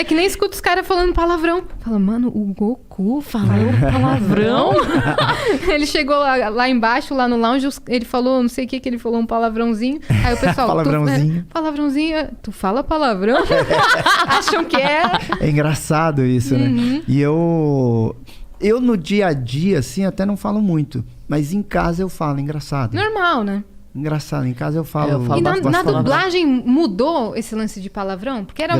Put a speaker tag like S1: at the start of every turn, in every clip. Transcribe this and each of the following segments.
S1: É que nem escuta os caras falando palavrão. Fala, mano, o Goku falou palavrão? Ele chegou lá embaixo, lá no lounge, ele falou, não sei o que ele falou, um palavrãozinho. Aí o pessoal...
S2: Palavrãozinho.
S1: Palavrãozinho. Tu fala palavrão? Acham que é...
S2: É engraçado isso, né? E eu no dia a dia, assim, até não falo muito. Mas em casa eu falo, engraçado.
S1: Normal, né?
S2: Engraçado, em casa eu falo...
S1: E na dublagem mudou esse lance de palavrão? Porque era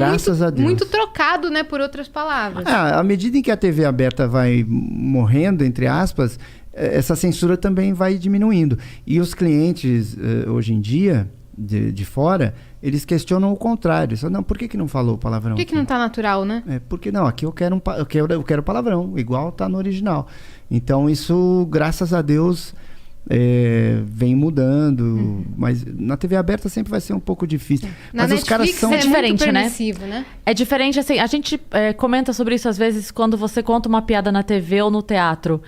S1: muito trocado, né, por outras palavras.
S2: À medida em que a TV aberta vai morrendo, entre aspas, essa censura também vai diminuindo. E os clientes, hoje em dia, de fora, eles questionam o contrário. Só, não, por que não falou palavrão?
S1: Por que não tá natural, né?
S2: Porque não, aqui eu quero palavrão, igual tá no original. Então isso, graças a Deus... vem mudando, mas na TV aberta sempre vai ser um pouco difícil.
S1: Na
S2: mas
S1: Netflix
S2: os caras são
S3: diferente,
S1: né?
S3: É diferente, assim, a gente comenta sobre isso às vezes quando você conta uma piada na TV ou no teatro,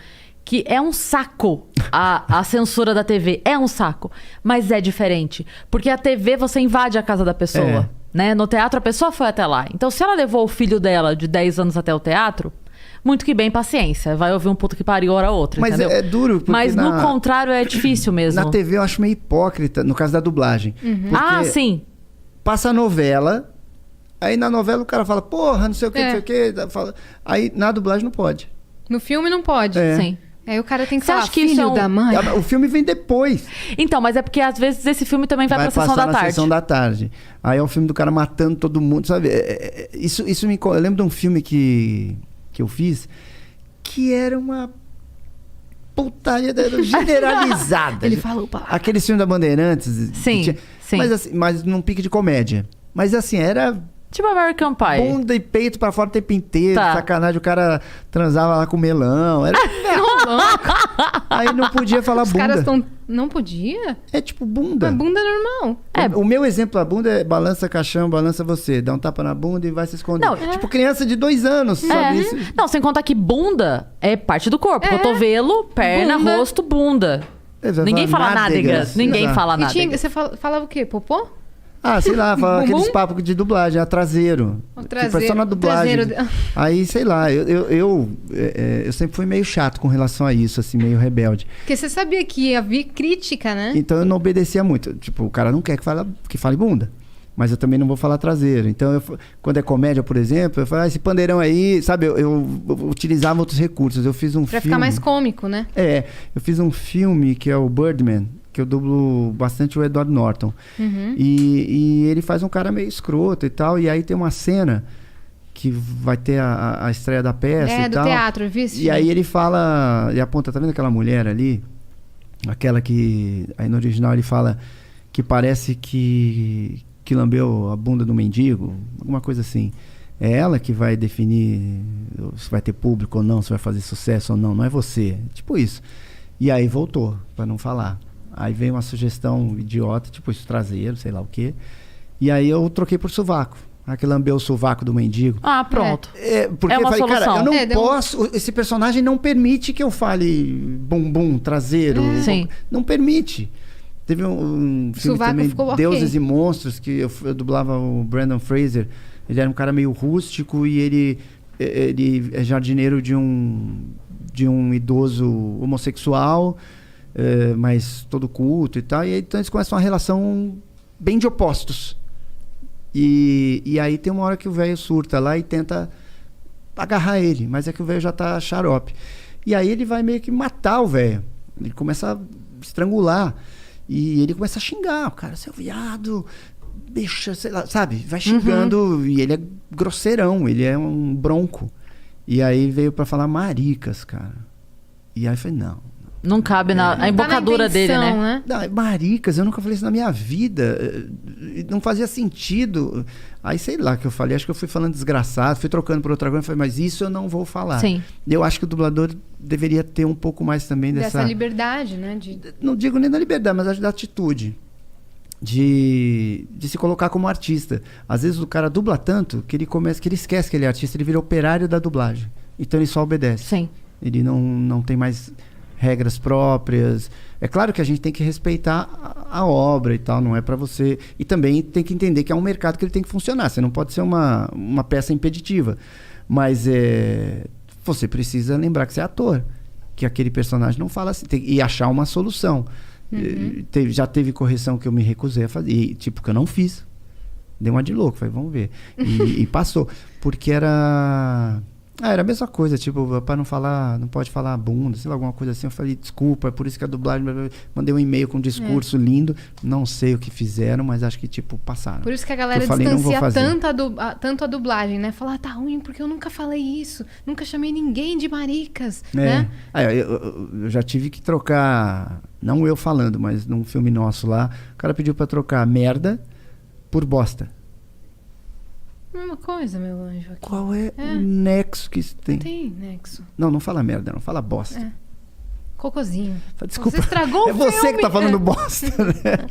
S3: que é um saco a censura da TV, é um saco, mas é diferente, porque a TV você invade a casa da pessoa, né? No teatro a pessoa foi até lá, então se ela levou o filho dela de 10 anos até o teatro, muito que bem, paciência. Vai ouvir um puto que pariu hora outra,
S2: mas
S3: entendeu?
S2: É duro.
S3: Mas no contrário é difícil mesmo.
S2: Na TV eu acho meio hipócrita, no caso da dublagem.
S3: Sim.
S2: Passa a novela, aí na novela o cara fala, porra, não sei o que, não sei o que. Aí na dublagem não pode.
S1: No filme não pode.
S3: Sim.
S1: Aí o cara tem que
S3: Você
S1: falar,
S3: acha que
S1: filho da mãe.
S2: O filme vem depois.
S3: Então, mas é porque às vezes esse filme também vai pra sessão da tarde.
S2: Sessão da tarde. Aí é um filme do cara matando todo mundo, sabe? Isso me... Eu lembro de um filme que eu fiz, que era uma putaria generalizada.
S1: Ele falou palavra.
S2: Aquele filme da Bandeirantes.
S3: Sim.
S2: Mas num pique de comédia. Mas assim, era...
S3: Tipo American Pie.
S2: Bunda e peito pra fora o tempo inteiro. Sacanagem, o cara transava lá com melão. Era... Aí não podia falar bunda.
S1: Os caras estão... Não podia?
S2: É tipo bunda.
S1: Mas bunda é normal.
S2: O meu exemplo, a bunda é balança caixão, balança você. Dá um tapa na bunda e vai se esconder.
S3: Não,
S2: tipo criança de 2 anos, sabe isso?
S3: Não, sem contar que bunda é parte do corpo. Cotovelo, perna,
S1: bunda.
S3: Rosto, bunda. Ninguém fala nádegas. Ninguém fala nádegas.
S1: Você falava o quê? Popô?
S2: Sei lá, aqueles papos de dublagem, traseiro. Tipo, é só na dublagem. Aí, sei lá, eu sempre fui meio chato com relação a isso, assim, meio rebelde.
S1: Porque você sabia que ia vir crítica, né?
S2: Então eu não obedecia muito. Tipo, o cara não quer que fale bunda. Mas eu também não vou falar traseiro. Então, quando é comédia, por exemplo, eu falo, esse pandeirão aí, sabe? Eu utilizava outros recursos. Eu fiz um filme...
S1: Pra ficar mais cômico, né?
S2: Eu fiz um filme que é o Birdman, que eu dublo bastante o Edward Norton. E ele faz um cara meio escroto e tal. E aí tem uma cena que vai ter a estreia da peça e tal.
S1: Do teatro, viu?
S2: E aí ele fala... E aponta, tá vendo aquela mulher ali? Aquela que... Aí no original ele fala que parece que lambeu a bunda do mendigo. Alguma coisa assim. É ela que vai definir se vai ter público ou não, se vai fazer sucesso ou não. Não é você. Tipo isso. E aí voltou, pra não falar. Aí veio uma sugestão idiota, tipo isso, traseiro, sei lá o quê. E aí eu troquei por sovaco. Que lambeu o sovaco do mendigo.
S3: Pronto.
S2: Porque
S3: uma
S2: eu falei,
S3: solução.
S2: cara, eu não posso... Esse personagem não permite que eu fale bumbum, traseiro.
S3: Sim.
S2: Não permite. Teve um filme
S1: sovaco
S2: também,
S1: ficou
S2: Deuses e Monstros, que eu dublava o Brandon Fraser. Ele era um cara meio rústico e ele é jardineiro de um idoso homossexual, mas todo culto e tal. E aí, então eles começam uma relação bem de opostos. E aí tem uma hora que o velho surta lá e tenta agarrar ele, mas é que o velho já tá xarope. E aí ele vai meio que matar o velho. Ele começa a estrangular. E ele começa a xingar. O cara, seu viado, bicha, sei lá, sabe? Vai xingando. E ele é grosseirão, ele é um bronco. E aí veio pra falar maricas, cara. E aí eu falei, não
S3: cabe na embocadura dele, né?
S2: Não, maricas, eu nunca falei isso na minha vida. Não fazia sentido. Aí sei lá que eu falei, acho que eu fui falando desgraçado, fui trocando por outra coisa, falei, mas isso eu não vou falar.
S3: Sim.
S2: Eu acho que o dublador deveria ter um pouco mais também dessa
S1: liberdade, né?
S2: Não digo nem da liberdade, mas da atitude. De se colocar como artista. Às vezes o cara dubla tanto que ele esquece que ele é artista, ele vira operário da dublagem. Então ele só obedece.
S3: Sim.
S2: Ele não tem mais regras próprias. É claro que a gente tem que respeitar a obra e tal, não é para você... E também tem que entender que é um mercado que ele tem que funcionar. Você não pode ser uma peça impeditiva. Mas você precisa lembrar que você é ator. Que aquele personagem não fala assim. E achar uma solução. Já teve correção que eu me recusei a fazer. E, tipo, que eu não fiz. Dei uma de louco. Falei, vamos ver. E passou. Porque era a mesma coisa, tipo, para não falar, não pode falar bunda, sei lá, alguma coisa assim. Eu falei, desculpa, é por isso que a dublagem... Mandei um e-mail com um discurso lindo, não sei o que fizeram, mas acho que, tipo, passaram.
S1: Por isso que a galera distancia tanto a dublagem, né? Falar, tá ruim porque eu nunca falei isso, nunca chamei ninguém de maricas, né?
S2: Eu já tive que trocar, não eu falando, mas num filme nosso lá, o cara pediu pra trocar merda por bosta.
S1: Mesma coisa, meu anjo. Aqui.
S2: Qual é o nexo que isso tem?
S1: Não tem nexo.
S2: Não fala merda, não fala bosta.
S1: Cocôzinho.
S2: Desculpa.
S1: Você estragou o filme.
S2: É você que tá falando bosta, né?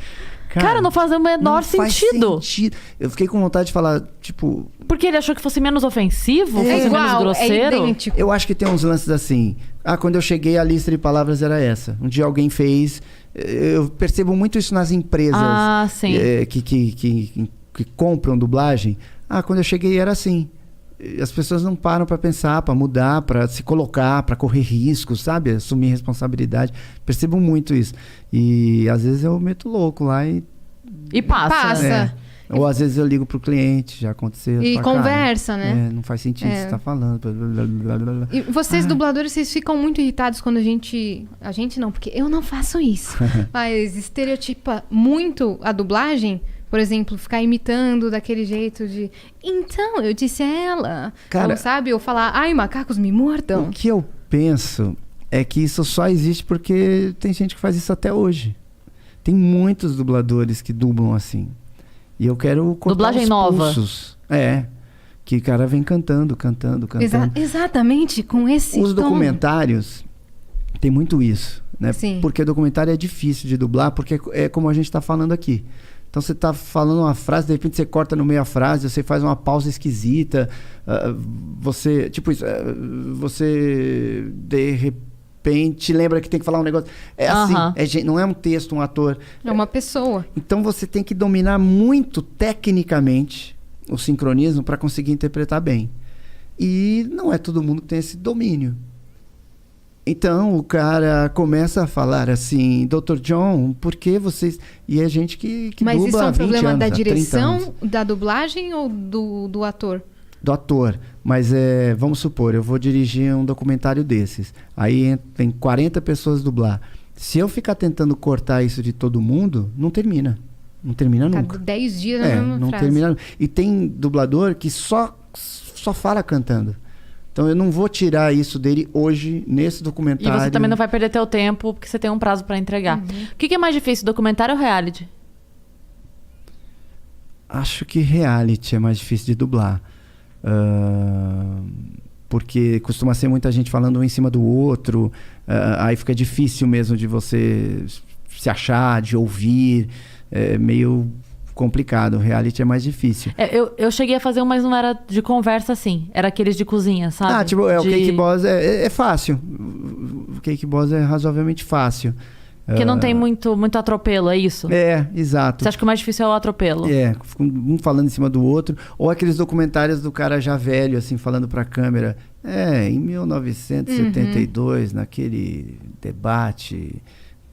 S3: Cara, não faz o menor sentido.
S2: Eu fiquei com vontade de falar, tipo...
S3: Porque ele achou que fosse menos ofensivo? Fosse menos grosseiro?
S1: É idêntico.
S2: Eu acho que tem uns lances assim... quando eu cheguei, a lista de palavras era essa. Um dia alguém fez... Eu percebo muito isso nas empresas...
S3: sim.
S2: Que compram dublagem... quando eu cheguei era assim. As pessoas não param para pensar, para mudar, para se colocar, para correr riscos, sabe? Assumir responsabilidade. Percebo muito isso. E às vezes eu meto louco lá e
S1: passa.
S2: Ou às vezes eu ligo pro cliente, já aconteceu.
S1: E conversa, né?
S2: Não faz sentido o que você tá falando. Blá, blá, blá, blá.
S1: E vocês, dubladores, vocês ficam muito irritados quando a gente não, porque eu não faço isso. Mas estereotipa muito a dublagem. Por exemplo, ficar imitando daquele jeito de... Então, eu disse a ela.
S2: Cara,
S1: não sabe? Ou falar, ai, macacos me mordam.
S2: O que eu penso é que isso só existe porque tem gente que faz isso até hoje. Tem muitos dubladores que dublam assim. E eu quero cortar
S3: dublagem
S2: os
S3: nova.
S2: Pulsos. Que o cara vem cantando.
S1: Exatamente, com esse
S2: Os
S1: tom.
S2: documentários, tem muito isso, né?
S1: Sim.
S2: Porque documentário é difícil de dublar, porque é como a gente está falando aqui. Então você está falando uma frase, de repente você corta no meio a frase, você faz uma pausa esquisita, você de repente lembra que tem que falar um negócio. É assim, não é um texto, um ator.
S1: É uma pessoa.
S2: Então você tem que dominar muito tecnicamente o sincronismo para conseguir interpretar bem. E não é todo mundo que tem esse domínio. Então o cara começa a falar assim, Dr. John, por que vocês... E é gente que
S1: Mas
S2: dubla
S1: isso é um problema
S2: anos,
S1: da
S2: 30
S1: direção,
S2: anos.
S1: da dublagem ou do ator?
S2: Do ator. Mas vamos supor, eu vou dirigir um documentário desses. Aí tem 40 pessoas dublar. Se eu ficar tentando cortar isso de todo mundo, não termina. Não termina nunca.
S1: 10 dias na mesma
S2: não
S1: frase.
S2: termina. E tem dublador que só fala cantando. Então eu não vou tirar isso dele hoje, nesse documentário.
S3: E você também não vai perder teu tempo, porque você tem um prazo pra entregar. O que é mais difícil, documentário ou reality?
S2: Acho que reality é mais difícil de dublar. Porque costuma ser muita gente falando um em cima do outro. Aí fica difícil mesmo de você se achar, de ouvir. É meio complicado. O reality é mais difícil.
S3: Eu cheguei a fazer um, mas não era de conversa assim. Era aqueles de cozinha, sabe?
S2: O Cake Boss é fácil. O Cake Boss é razoavelmente fácil.
S3: Porque não tem muito atropelo, é isso?
S2: Exato.
S3: Você acha que o mais difícil é o atropelo?
S2: Um falando em cima do outro. Ou aqueles documentários do cara já velho, assim, falando pra câmera. Em 1972, naquele debate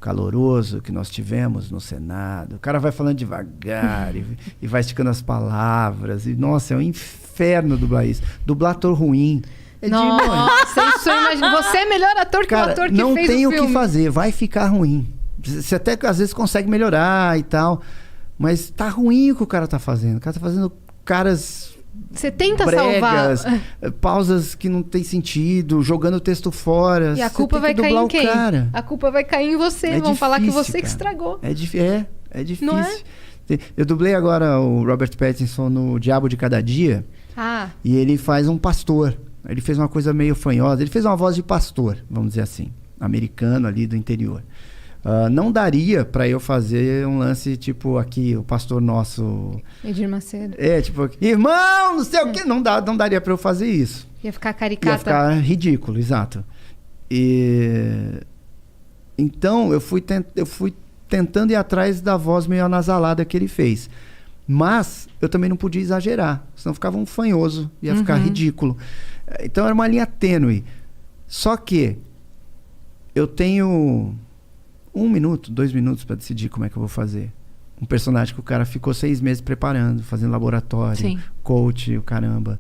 S2: caloroso que nós tivemos no Senado. O cara vai falando devagar e vai esticando as palavras. E, nossa, é um inferno dublar isso. Dublar ator ruim.
S1: Nossa, isso imagina. Você é melhor ator que o ator que fez o filme.
S2: Não tem o que fazer, vai ficar ruim. Você até às vezes consegue melhorar e tal, mas tá ruim o que o cara tá fazendo. O cara tá fazendo caras...
S1: Você tenta
S2: bregas,
S1: salvar.
S2: Pausas que não tem sentido, jogando o texto fora.
S1: E a culpa vai cair em quem?
S2: Cara.
S1: A culpa vai cair em você. Vão falar que você que estragou.
S2: É difícil.
S1: Não é?
S2: Eu dublei agora o Robert Pattinson no Diabo de Cada Dia. E ele faz um pastor. Ele fez uma coisa meio fanhosa. Ele fez uma voz de pastor, vamos dizer assim, americano ali do interior. Não daria pra eu fazer um lance tipo aqui, o pastor nosso...
S1: Edir Macedo.
S2: Tipo, irmão, não sei o quê. Não daria pra eu fazer isso.
S1: Ia ficar caricata.
S2: Ia ficar ridículo, exato. Então, eu fui tentando ir atrás da voz meio anasalada que ele fez. Mas eu também não podia exagerar, senão ficava um fanhoso, ia ficar ridículo. Então era uma linha tênue. Só que eu tenho 1 minuto, 2 minutos para decidir como é que eu vou fazer. Um personagem que o cara ficou 6 meses preparando, fazendo laboratório,
S3: Sim.
S2: coach, o caramba.